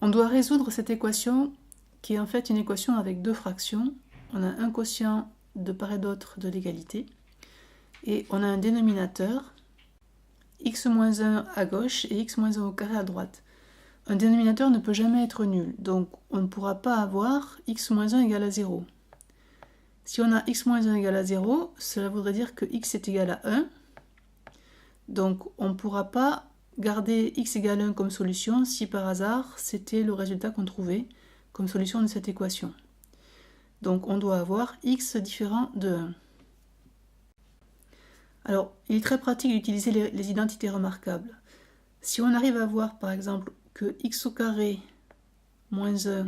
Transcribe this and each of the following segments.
On doit résoudre cette équation qui est en fait une équation avec deux fractions. On a un quotient de part et d'autre de l'égalité et on a un dénominateur x-1 à gauche et x-1 au carré à droite. Un dénominateur ne peut jamais être nul, donc on ne pourra pas avoir x-1 égale à 0. Si on a x-1 égale à 0, cela voudrait dire que x est égal à 1. Donc on ne pourra pas garder x égale 1 comme solution si par hasard c'était le résultat qu'on trouvait comme solution de cette équation. Donc on doit avoir x différent de 1. Alors il est très pratique d'utiliser les identités remarquables. Si on arrive à voir par exemple que x au carré moins 1,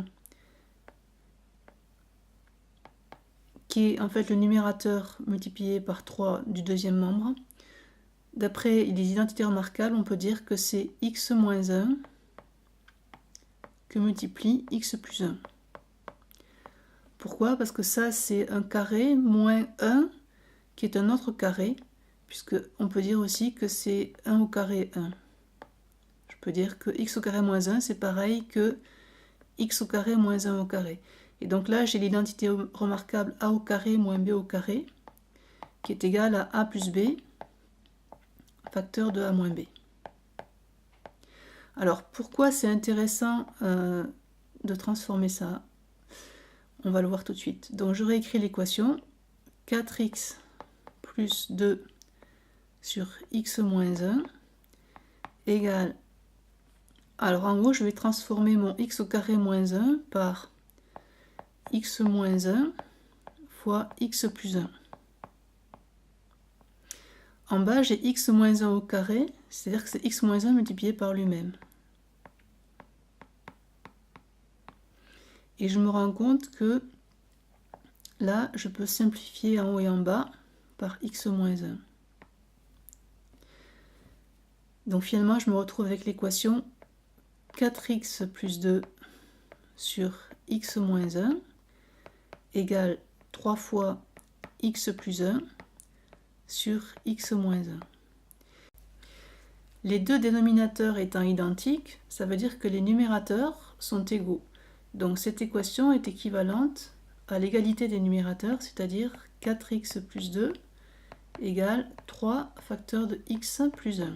qui est en fait le numérateur multiplié par 3 du deuxième membre, d'après les identités remarquables, on peut dire que c'est x moins 1 que multiplie x plus 1. Pourquoi? Parce que ça, c'est un carré moins 1 qui est un autre carré, puisqu'on peut dire aussi que c'est 1 au carré 1. Je peux dire que x au carré moins 1, c'est pareil que x au carré moins 1 au carré. Et donc là, j'ai l'identité remarquable a au carré moins b au carré, qui est égale à a plus b, facteur de a moins b. Alors, pourquoi c'est intéressant de transformer ça? On va le voir tout de suite. Donc, je réécris l'équation. 4x plus 2 sur x moins 1 égale... Alors, en gros, je vais transformer mon x au carré moins 1 par x moins 1 fois x plus 1. En bas, j'ai x moins 1 au carré, c'est-à-dire que c'est x moins 1 multiplié par lui-même. Et je me rends compte que là, je peux simplifier en haut et en bas par x moins 1. Donc finalement, je me retrouve avec l'équation 4x plus 2 sur x moins 1 égale 3 fois x plus 1 sur x moins 1. Les deux dénominateurs étant identiques, ça veut dire que les numérateurs sont égaux. Donc cette équation est équivalente à l'égalité des numérateurs, c'est-à-dire 4x plus 2 égale 3 facteur de x plus 1.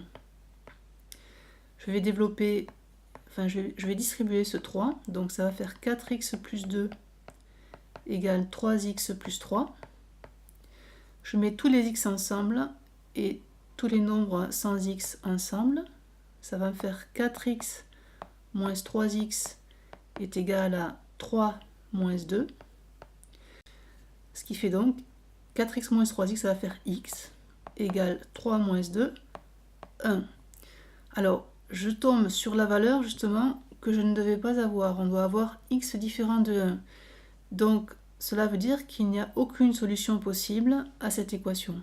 Je vais développer, je vais distribuer ce 3, donc ça va faire 4x plus 2 égale 3x plus 3. Je mets tous les x ensemble et tous les nombres sans x ensemble. Ça va me faire 4x moins 3x est égal à 3 moins 2. Ce qui fait donc 4x moins 3x, ça va faire x égale 3 moins 2, 1. Alors, je tombe sur la valeur justement que je ne devais pas avoir. On doit avoir x différent de 1. Donc, cela veut dire qu'il n'y a aucune solution possible à cette équation.